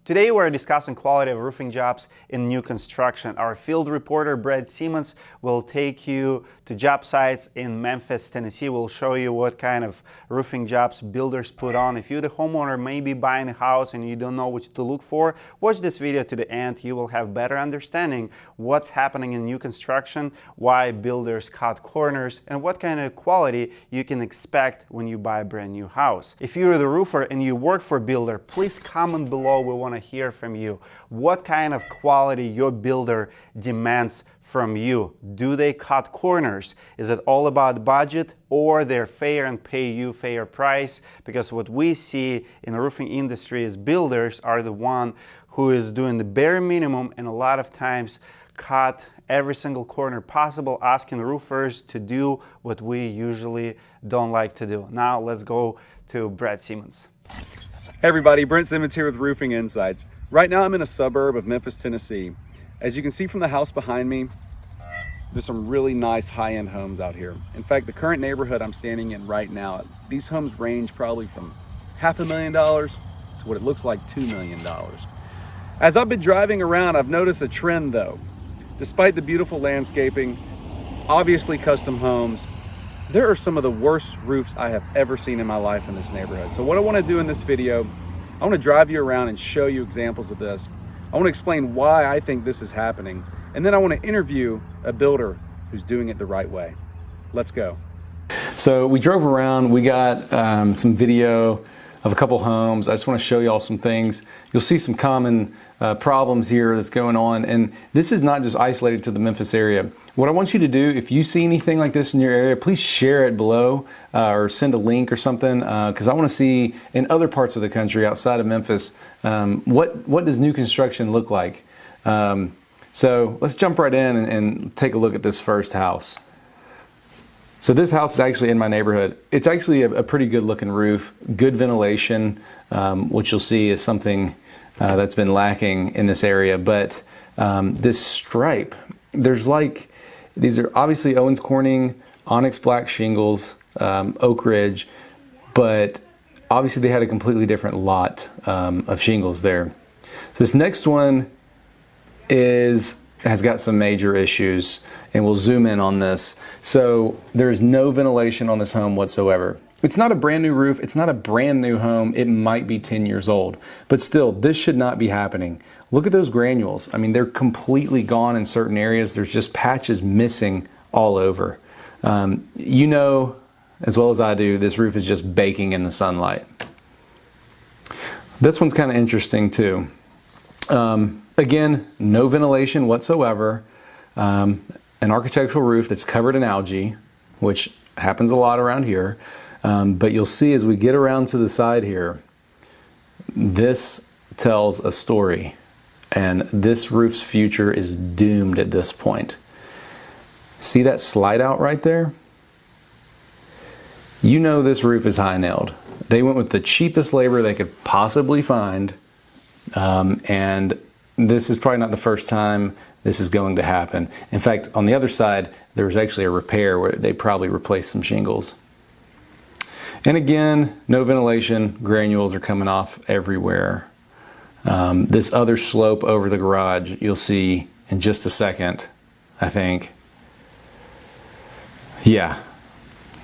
Today we're discussing quality of roofing jobs in new construction. Our field reporter Brent Simmons will take you to job sites in Memphis, Tennessee. We'll show you what kind of roofing jobs builders put on. If you're the homeowner, maybe buying a house and you don't know what to look for, watch this video to the end. You will have better understanding what's happening in new construction, why builders cut corners, and what kind of quality you can expect when you buy a brand new house. If you're the roofer and you work for a builder, please comment below. We want to hear from you. What kind of quality your builder demands from you? Do they cut corners? Is it all about budget, or they're fair and pay you fair price? Because what we see in the roofing industry is builders are the one who is doing the bare minimum and a lot of times cut every single corner possible, asking roofers to do what we usually don't like to do. Now let's go to Brent Simmons. Hey everybody, Brent Simmons here with Roofing Insights. Right now I'm in a suburb of Memphis, Tennessee. As you can see from the house behind me, there's some really nice high-end homes out here. In fact, the current neighborhood I'm standing in right now, these homes range probably from $500,000 to what it looks like $2 million. As I've been driving around, I've noticed a trend though. Despite the beautiful landscaping, obviously custom homes, there are some of the worst roofs I have ever seen in my life in this neighborhood. So what I want to do in this video, I want to drive you around and show you examples of this. I want to explain why I think this is happening. And then I want to interview a builder who's doing it the right way. Let's go. So we drove around, we got some video of a couple homes. I just want to show you all some things. You'll see some common problems here that's going on, and this is not just isolated to the Memphis area. What I want you to do, if you see anything like this in your area, please share it below or send a link or something, because I want to see in other parts of the country outside of Memphis, what does new construction look like? So let's jump right in and take a look at this first house. So this house is actually in my neighborhood. It's actually a pretty good looking roof, good ventilation, which you'll see is something that's been lacking in this area. But this stripe, these are obviously Owens Corning, Onyx Black shingles, Oak Ridge, but obviously they had a completely different lot of shingles there. So this next one has got some major issues, and we'll zoom in on this. So there's no ventilation on this home whatsoever. It's not a brand new roof, it's not a brand new home, it might be 10 years old, but still, this should not be happening. Look at those granules. I mean, they're completely gone in certain areas. There's just patches missing all over. You know as well as I do, this roof is just baking in the sunlight. This one's kind of interesting too. Again, no ventilation whatsoever. An architectural roof that's covered in algae, which happens a lot around here. But you'll see as we get around to the side here, this tells a story. And this roof's future is doomed at this point. See that slide out right there? You know this roof is high nailed. They went with the cheapest labor they could possibly find. And this is probably not the first time this is going to happen. In fact, on the other side, there was actually a repair where they probably replaced some shingles. And again, no ventilation, granules are coming off everywhere. This other slope over the garage, you'll see in just a second, I think. Yeah,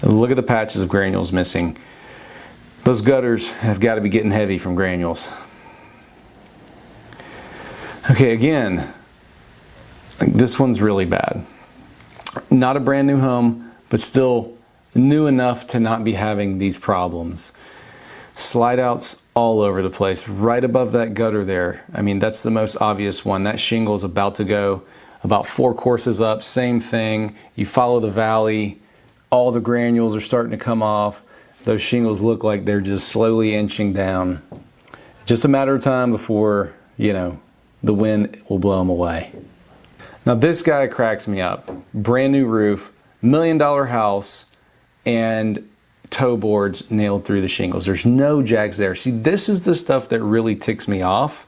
look at the patches of granules missing. Those gutters have got to be getting heavy from granules. Okay, again, this one's really bad. Not a brand new home, but still new enough to not be having these problems. Slide outs all over the place, right above that gutter there. I mean, that's the most obvious one. That shingle is about to go about 4 courses up, same thing. You follow the valley, all the granules are starting to come off. Those shingles look like they're just slowly inching down. Just a matter of time before, you know, the wind will blow them away. Now this guy cracks me up. Brand new roof, $1 million house, and toe boards nailed through the shingles. There's no jacks there. See, this is the stuff that really ticks me off.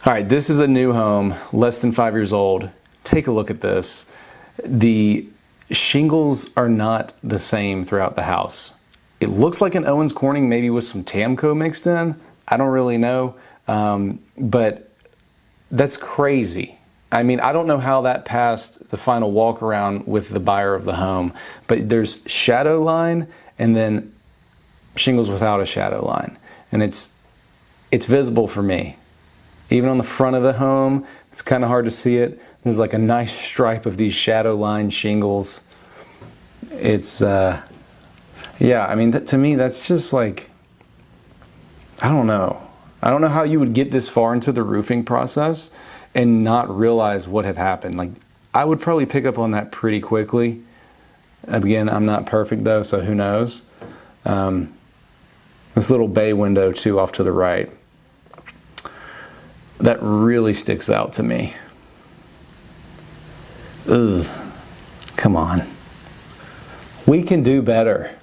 All right, this is a new home, less than 5 years old. Take a look at this. The shingles are not the same throughout the house. It looks like an Owens Corning, maybe with some Tamco mixed in. I don't really know, But that's crazy. I mean, I don't know how that passed the final walk around with the buyer of the home, but there's shadow line and then shingles without a shadow line. And it's visible for me. Even on the front of the home, it's kind of hard to see it. There's like a nice stripe of these shadow line shingles. It's, yeah, I mean, to me, that's just like, I don't know. I don't know how you would get this far into the roofing process and not realize what had happened. Like, I would probably pick up on that pretty quickly. Again, I'm not perfect though, so who knows. This little bay window too off to the right, that really sticks out to me. Ugh, come on. We can do better.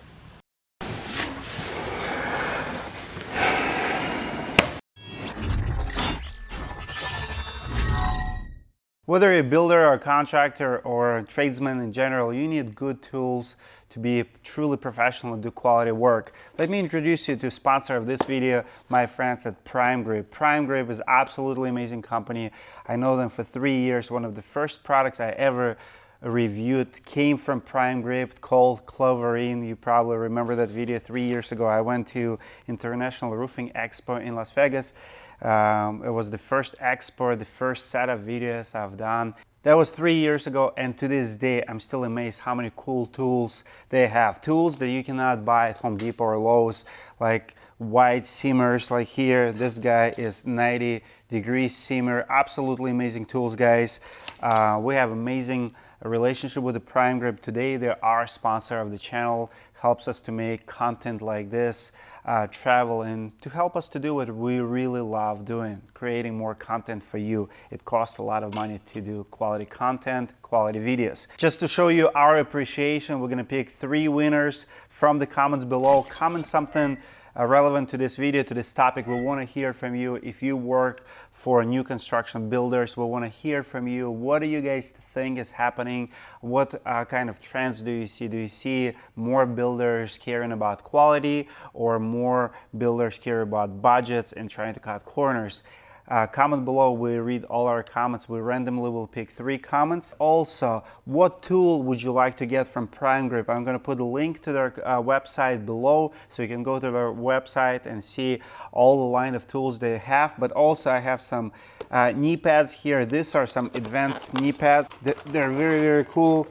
Whether you're a builder or a contractor or a tradesman in general, you need good tools to be truly professional and do quality work. Let me introduce you to the sponsor of this video, my friends at Prime Grip. Prime Grip is absolutely amazing company. I know them for 3 years. One of the first products I ever reviewed came from Prime Grip, called Cloverine. You probably remember that video 3 years ago. I went to International Roofing Expo in Las Vegas. It was the first expo, the first set of videos I've done. That was 3 years ago, and to this day I'm still amazed how many cool tools they have. Tools that you cannot buy at Home Depot or Lowe's, like wide seamers like here. This guy is 90-degree seamer. Absolutely amazing tools, guys. We have amazing relationship with the Prime Grip. Today they are our sponsor of the channel, helps us to make content like this, travel, and to help us to do what we really love doing, creating more content for you. It costs a lot of money to do quality content, quality videos. Just to show you our appreciation, we're gonna pick 3 winners from the comments below. Comment something relevant to this video, to this topic. We want to hear from you. If you work for new construction builders, we want to hear from you. What do you guys think is happening? What kind of trends do you see? Do you see more builders caring about quality, or more builders care about budgets and trying to cut corners? Comment below. We read all our comments. We randomly will pick 3 comments. Also, what tool would you like to get from Prime Grip? I'm going to put a link to their website below, so you can go to their website and see all the line of tools they have. But also I have some knee pads here. These are some advanced knee pads. They're very, very cool.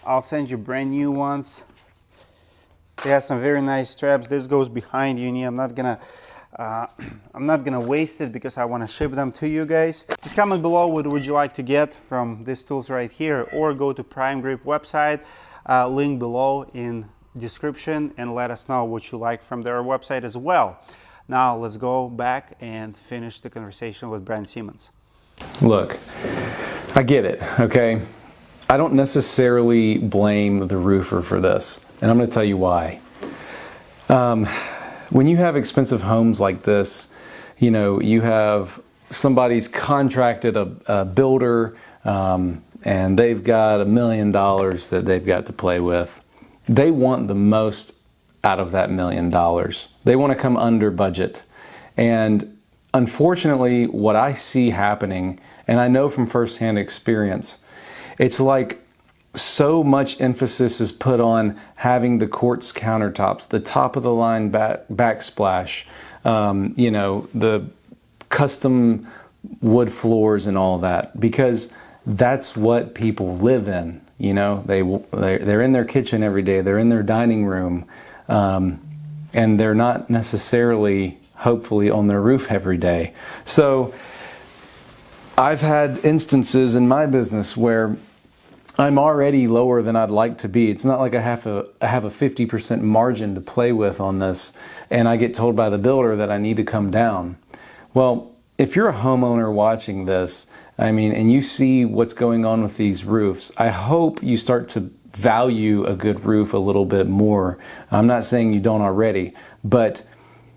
I'll send you brand new ones. They have some very nice straps. This goes behind your knee. I'm not gonna waste it because I want to ship them to you guys. Just comment below what would you like to get from these tools right here, or go to Prime Grip website, link below in description, and let us know what you like from their website as well. Now let's go back and finish the conversation with Brent Simmons. Look, I get it, okay? I don't necessarily blame the roofer for this, and I'm going to tell you why. When you have expensive homes like this, you know, you have somebody's contracted a builder, and they've got $1 million that they've got to play with. They want the most out of that $1 million. They want to come under budget. And unfortunately, what I see happening, and I know from firsthand experience, it's like so much emphasis is put on having the quartz countertops, the top of the line backsplash, you know, the custom wood floors and all that, because that's what people live in. You know, they're in their kitchen every day, they're in their dining room, and they're not necessarily, hopefully, on their roof every day. So I've had instances in my business where I'm already lower than I'd like to be. It's not like I have a 50% margin to play with on this, and I get told by the builder that I need to come down. Well, if you're a homeowner watching this, I mean, and you see what's going on with these roofs, I hope you start to value a good roof a little bit more. I'm not saying you don't already, but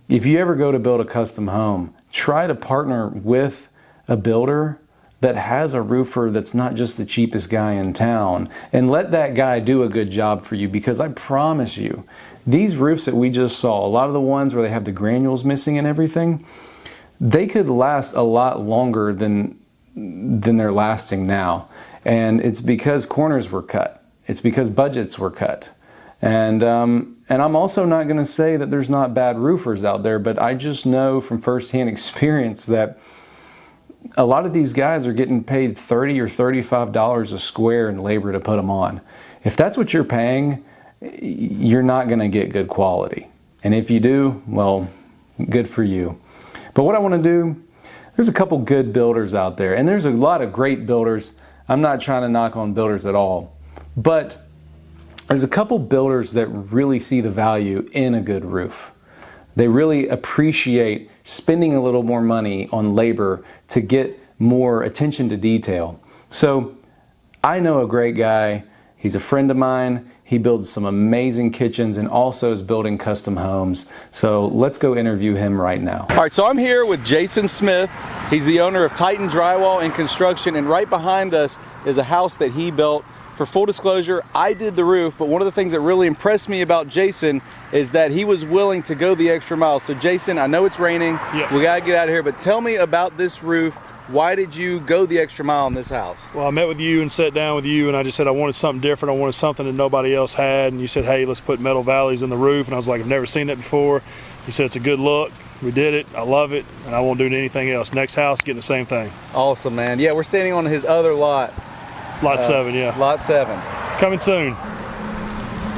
if you ever go to build a custom home, try to partner with a builder that has a roofer that's not just the cheapest guy in town, and let that guy do a good job for you, because I promise you, these roofs that we just saw, a lot of the ones where they have the granules missing and everything, they could last a lot longer than they're lasting now. And it's because corners were cut. It's because budgets were cut. And I'm also not going to say that there's not bad roofers out there, but I just know from firsthand experience that a lot of these guys are getting paid $30 or $35 a square in labor to put them on. If that's what you're paying, you're not going to get good quality. And if you do, well, good for you. But what I want to do, there's a couple good builders out there, and there's a lot of great builders. I'm not trying to knock on builders at all, but there's a couple builders that really see the value in a good roof. They really appreciate spending a little more money on labor to get more attention to detail. So I know a great guy. He's a friend of mine. He builds some amazing kitchens and also is building custom homes. So let's go interview him right now. All right, so I'm here with Jason Smith. He's the owner of Titan Drywall and Construction, and right behind us is a house that he built. For full disclosure, I did the roof, but one of the things that really impressed me about Jason is that he was willing to go the extra mile. So Jason, I know it's raining. Yeah. We gotta get out of here, but tell me about this roof. Why did you go the extra mile in this house? Well, I met with you and sat down with you, and I just said I wanted something different. I wanted something that nobody else had. And you said, hey, let's put metal valleys in the roof. And I was like, I've never seen that before. You said it's a good look. We did it. I love it, and I won't do anything else. Next house, getting the same thing. Awesome, man. Yeah, we're standing on his other lot. Lot 7, yeah. Lot 7. Coming soon.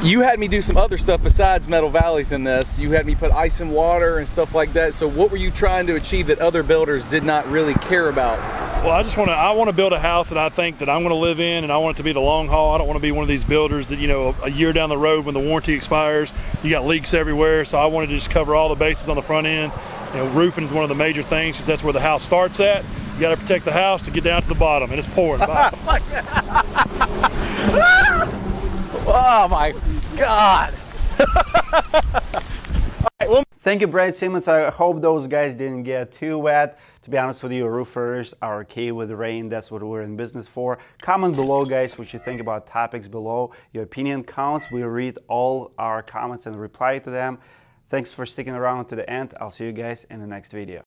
You had me do some other stuff besides metal valleys in this. You had me put ice and water and stuff like that. So what were you trying to achieve that other builders did not really care about? Well, I want to build a house that I think that I'm going to live in, and I want it to be the long haul. I don't want to be one of these builders that, you know, a year down the road when the warranty expires, you got leaks everywhere. So I wanted to just cover all the bases on the front end. You know, roofing is one of the major things because that's where the house starts at. You got to protect the house to get down to the bottom, and it's pouring. Oh my God. Thank you, Brent Simmons. I hope those guys didn't get too wet. To be honest with you, roofers are okay with rain. That's what we're in business for. Comment below, guys, what you think about topics below. Your opinion counts. We read all our comments and reply to them. Thanks for sticking around to the end. I'll see you guys in the next video.